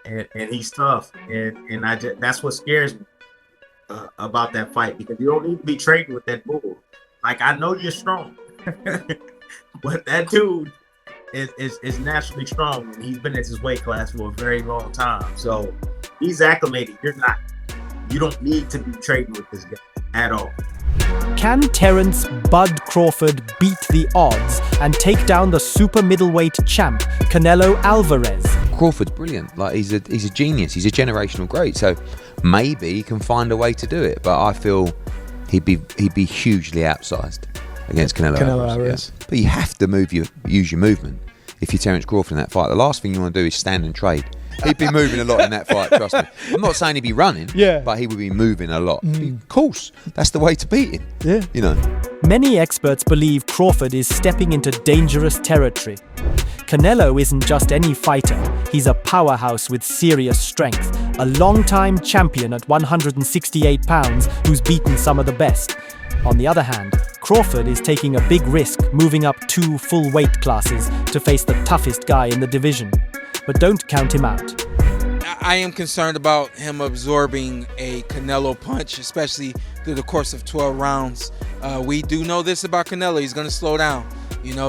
and he's tough, and that's what scares me about that fight, because you don't need to be trading with that bull. Like, I know you're strong, but that dude is naturally strong, and he's been in his weight class for a very long time. So he's acclimated. You're not. You don't need to be trading with this guy at all. Can Terence "Bud" Crawford beat the odds and take down the super middleweight champ Canelo Alvarez? Crawford's brilliant. Like, he's a genius. He's a generational great. So maybe he can find a way to do it. But I feel he'd be hugely outsized against Canelo Alvarez. Yeah. But you have to use your movement. If you're Terence Crawford in that fight, the last thing you want to do is stand and trade. He'd be moving a lot in that fight, trust me. I'm not saying he'd be running, but he would be moving a lot. Of course, that's the way to beat him. Yeah. You know. Many experts believe Crawford is stepping into dangerous territory. Canelo isn't just any fighter. He's a powerhouse with serious strength, a long-time champion at 168 pounds who's beaten some of the best. On the other hand, Crawford is taking a big risk moving up 2 full weight classes to face the toughest guy in the division. But don't count him out. I am concerned about him absorbing a Canelo punch, especially through the course of 12 rounds. We do know this about Canelo. He's going to slow down,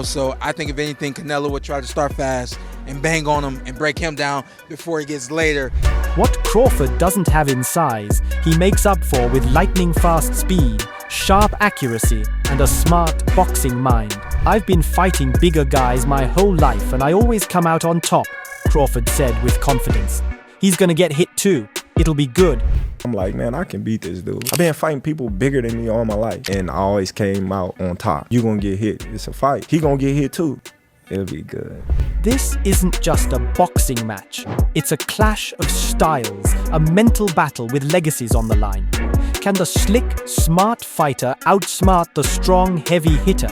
so I think if anything, Canelo would try to start fast and bang on him and break him down before he gets later. What Crawford doesn't have in size, he makes up for with lightning fast speed, sharp accuracy, and a smart boxing mind. I've been fighting bigger guys my whole life, and I always come out on top, Crawford said with confidence. He's gonna get hit too. It'll be good. I'm like, man, I can beat this dude. I've been fighting people bigger than me all my life, and I always came out on top. You gonna get hit. It's a fight. He gonna get hit too. It'll be good. This isn't just a boxing match. It's a clash of styles, a mental battle with legacies on the line. Can the slick, smart fighter outsmart the strong, heavy hitter?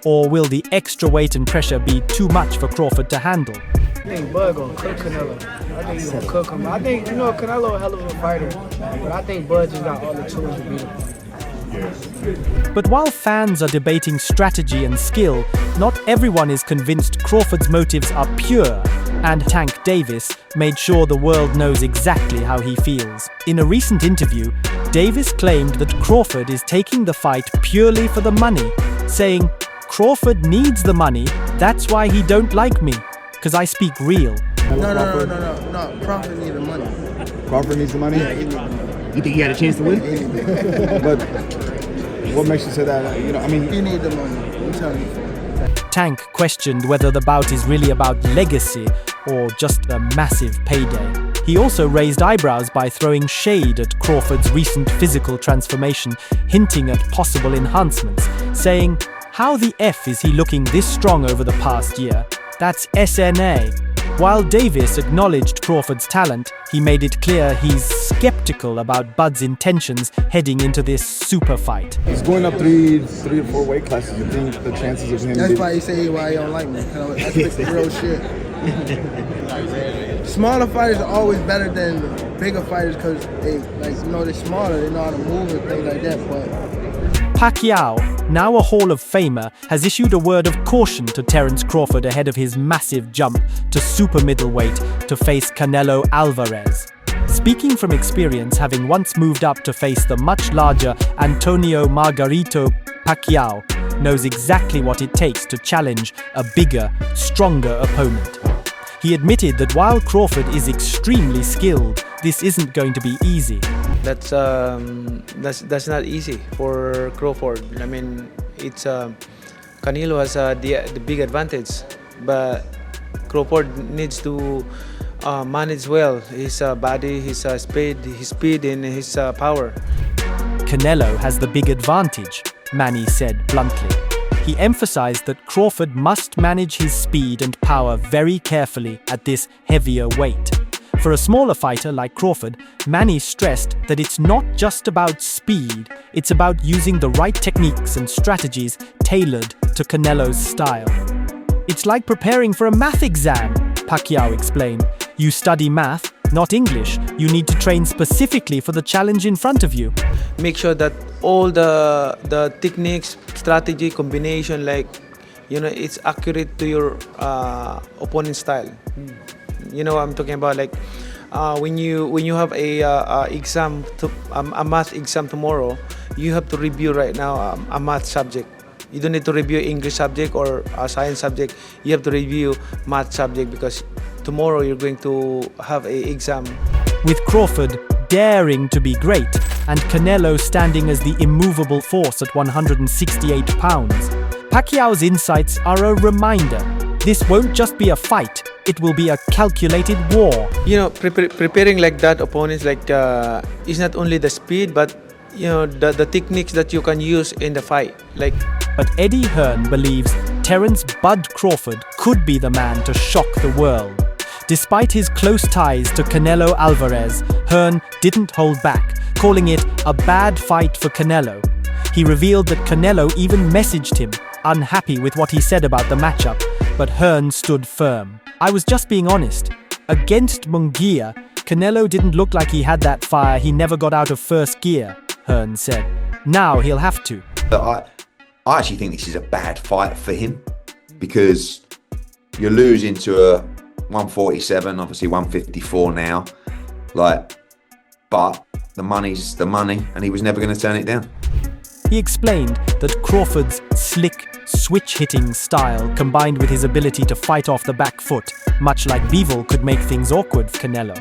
Or will the extra weight and pressure be too much for Crawford to handle? I think Bud gonna cook Canelo. I think he's gonna cook him. I think, Canelo a hell of a fighter, but I think Bud just got all the tools to beat him. But while fans are debating strategy and skill, not everyone is convinced Crawford's motives are pure, and Tank Davis made sure the world knows exactly how he feels. In a recent interview, Davis claimed that Crawford is taking the fight purely for the money, saying, "Crawford needs the money, that's why he don't like me, because I speak real." No. Crawford needs the money. Crawford needs the money? Yeah, he needs the money. You think he had a chance to win? But what makes you say that? He needs the money. I'm telling you. Tank questioned whether the bout is really about legacy or just a massive payday. He also raised eyebrows by throwing shade at Crawford's recent physical transformation, hinting at possible enhancements, saying, "How the F is he looking this strong over the past year? That's SNA." While Davis acknowledged Crawford's talent, he made it clear he's skeptical about Bud's intentions heading into this super fight. He's going up three or four weight classes. You think the chances of him... That's why he say why he don't like me. That's the real shit. Smaller fighters are always better than bigger fighters because they're smaller, they know how to move and things like that. But Pacquiao, now a Hall of Famer, has issued a word of caution to Terence Crawford ahead of his massive jump to super middleweight to face Canelo Alvarez. Speaking from experience, having once moved up to face the much larger Antonio Margarito, Pacquiao knows exactly what it takes to challenge a bigger, stronger opponent. He admitted that while Crawford is extremely skilled, this isn't going to be easy. That's not easy for Crawford. I mean, it's Canelo has the big advantage, but Crawford needs to manage well his body, his speed, and his power. Canelo has the big advantage, Manny said bluntly. He emphasized that Crawford must manage his speed and power very carefully at this heavier weight. For a smaller fighter like Crawford, Manny stressed that it's not just about speed, it's about using the right techniques and strategies tailored to Canelo's style. It's like preparing for a math exam, Pacquiao explained. You study math, not English. You need to train specifically for the challenge in front of you. Make sure that all the techniques, strategy, combination, it's accurate to your opponent's style. You know what I'm talking about, when you have a math exam tomorrow, you have to review right now a math subject. You don't need to review English subject or a science subject. You have to review math subject because tomorrow you're going to have an exam. With Crawford daring to be great and Canelo standing as the immovable force at 168 pounds, Pacquiao's insights are a reminder. This won't just be a fight, it will be a calculated war. You know, preparing like that opponents is not only the speed, but the techniques that you can use in the fight. But Eddie Hearn believes Terence "Bud" Crawford could be the man to shock the world. Despite his close ties to Canelo Alvarez, Hearn didn't hold back, calling it a bad fight for Canelo. He revealed that Canelo even messaged him, unhappy with what he said about the matchup, but Hearn stood firm. "I was just being honest. Against Munguia, Canelo didn't look like he had that fire. He never got out of first gear," Hearn said. "Now he'll have to." I actually think this is a bad fight for him because you're losing to a 147, obviously 154 now. But the money's the money, and he was never going to turn it down. He explained that Crawford's slick, switch-hitting style combined with his ability to fight off the back foot, much like Bivol, could make things awkward for Canelo.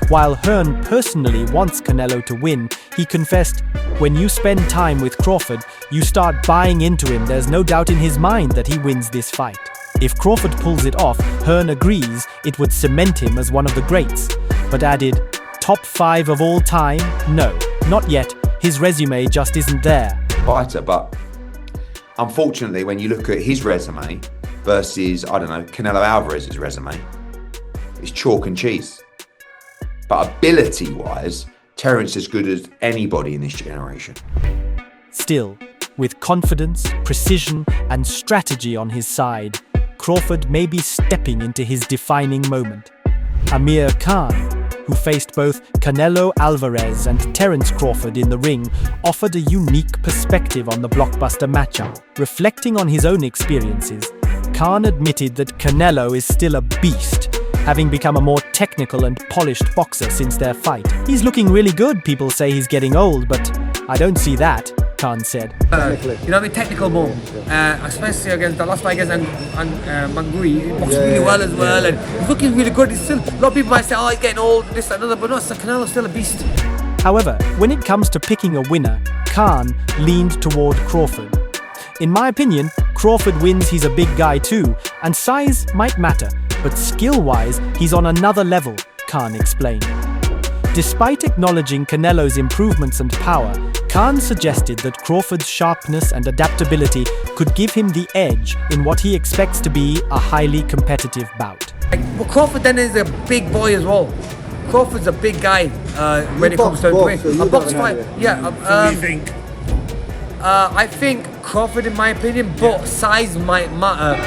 While Hearn personally wants Canelo to win, he confessed, "When you spend time with Crawford, you start buying into him. There's no doubt in his mind that he wins this fight." If Crawford pulls it off, Hearn agrees it would cement him as one of the greats, but added, "Top 5 of all time? No, not yet. His resume just isn't there." Fighter, but unfortunately, when you look at his resume versus, Canelo Alvarez's resume, it's chalk and cheese. But ability-wise, Terence is as good as anybody in this generation. Still, with confidence, precision, and strategy on his side, Crawford may be stepping into his defining moment. Amir Khan, who faced both Canelo Alvarez and Terence Crawford in the ring, offered a unique perspective on the blockbuster matchup. Reflecting on his own experiences, Khan admitted that Canelo is still a beast, having become a more technical and polished boxer since their fight. "He's looking really good. People say he's getting old, but I don't see that," Khan said. Technical more, especially against the last fight against Mangui. He boxed really well as well, and he's looking really good. He's still, a lot of people might say, "Oh, he's getting old, this, that, another," but no, Canelo's still a beast. However, when it comes to picking a winner, Khan leaned toward Crawford. "In my opinion, Crawford wins. He's a big guy too, and size might matter, but skill-wise, he's on another level," Khan explained. Despite acknowledging Canelo's improvements and power, Khan suggested that Crawford's sharpness and adaptability could give him the edge in what he expects to be a highly competitive bout. But Crawford then is a big boy as well. Crawford's a big guy when it comes to a box fight. Yeah. What do you think? I think Crawford, in my opinion, but size might matter.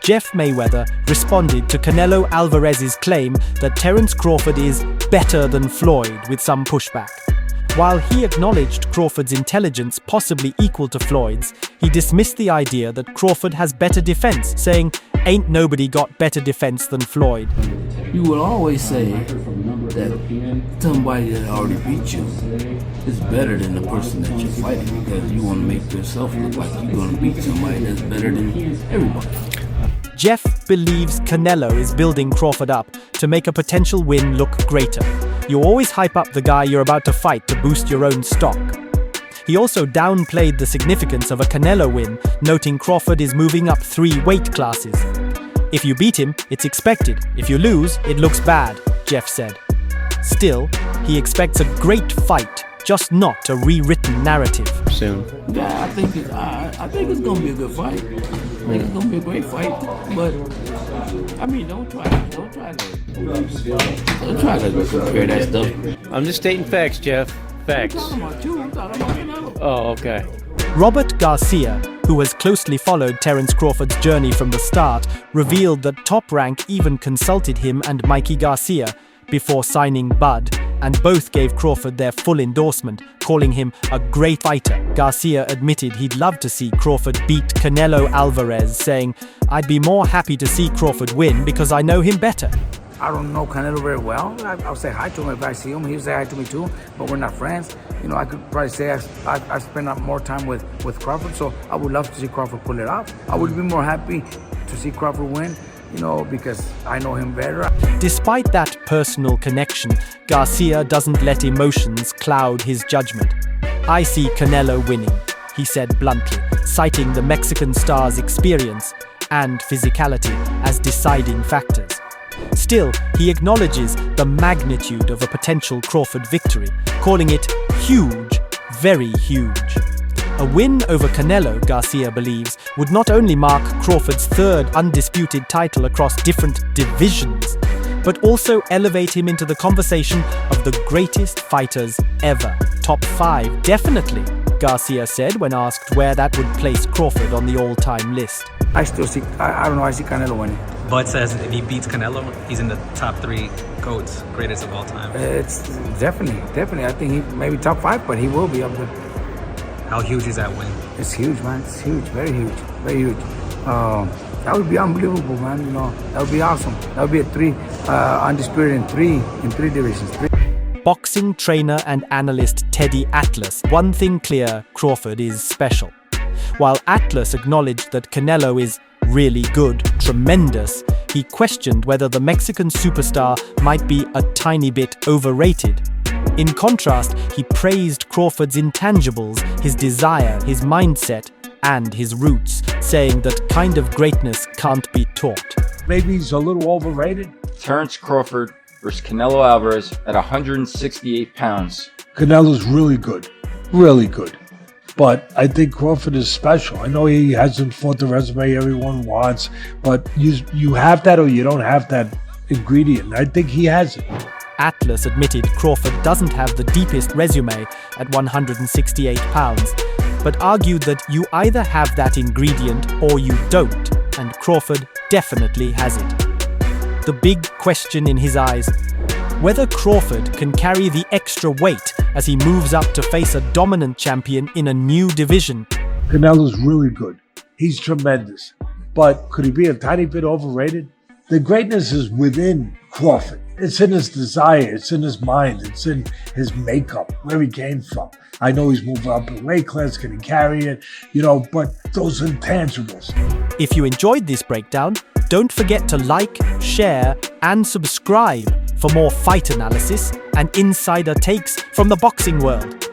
Jeff Mayweather responded to Canelo Alvarez's claim that Terence Crawford is better than Floyd with some pushback. While he acknowledged Crawford's intelligence possibly equal to Floyd's, he dismissed the idea that Crawford has better defense, saying, "Ain't nobody got better defense than Floyd." You will always say that somebody that already beat you is better than the person that you're fighting because you want to make yourself look like you're going to beat somebody that's better than everybody. Jeff believes Canelo is building Crawford up to make a potential win look greater. You always hype up the guy you're about to fight to boost your own stock. He also downplayed the significance of a Canelo win, noting Crawford is moving up 3 weight classes. "If you beat him, it's expected. If you lose, it looks bad," Jeff said. Still, he expects a great fight, just not a rewritten narrative. Soon. Yeah, I think it's going to be a good fight. I think it's going to be a great fight, but don't try to compare that stuff. I'm just stating facts, Jeff. Facts. I'm talking about Canelo. Oh, okay. Robert Garcia, who has closely followed Terence Crawford's journey from the start, revealed that Top Rank even consulted him and Mikey Garcia before signing Bud, and both gave Crawford their full endorsement, calling him a great fighter. Garcia admitted he'd love to see Crawford beat Canelo Alvarez, saying, "I'd be more happy to see Crawford win because I know him better." I don't know Canelo very well. I'll say hi to him if I see him. He'll say hi to me too, but we're not friends. You know, I could probably say I spend more time with Crawford, so I would love to see Crawford pull it off. I would be more happy to see Crawford win, you know, because I know him better. Despite that personal connection, Garcia doesn't let emotions cloud his judgment. "I see Canelo winning," he said bluntly, citing the Mexican star's experience and physicality as deciding factors. Still, he acknowledges the magnitude of a potential Crawford victory, calling it huge, very huge. A win over Canelo, Garcia believes, would not only mark Crawford's third undisputed title across different divisions, but also elevate him into the conversation of the greatest fighters ever. Top 5, definitely, Garcia said when asked where that would place Crawford on the all-time list. I still see, I don't know, I see Canelo winning. Bud says if he beats Canelo, he's in the top 3 GOATs, greatest of all time. It's definitely. I think he maybe top 5, but he will be up there. How huge is that win? It's huge, man. It's huge, very huge, very huge. That would be unbelievable, man. You know, that would be awesome. That would be a 3 undisputed in three divisions. Boxing trainer and analyst Teddy Atlas, one thing clear, Crawford is special. While Atlas acknowledged that Canelo is really good, tremendous, he questioned whether the Mexican superstar might be a tiny bit overrated. In contrast, he praised Crawford's intangibles, his desire, his mindset, and his roots, saying that kind of greatness can't be taught. Maybe he's a little overrated. Terence Crawford versus Canelo Alvarez at 168 pounds. Canelo's really good. Really good. But I think Crawford is special. I know he hasn't fought the resume everyone wants, but you have that or you don't have that ingredient. I think he has it. Atlas admitted Crawford doesn't have the deepest resume at 168 pounds, but argued that you either have that ingredient or you don't, and Crawford definitely has it. The big question in his eyes, whether Crawford can carry the extra weight as he moves up to face a dominant champion in a new division. Canelo's really good. He's tremendous. But could he be a tiny bit overrated? The greatness is within Crawford. It's in his desire, it's in his mind, it's in his makeup, where he came from. I know he's moving up in weight class, can he carry it? You know, but those intangibles. If you enjoyed this breakdown, don't forget to like, share, and subscribe for more fight analysis and insider takes from the boxing world.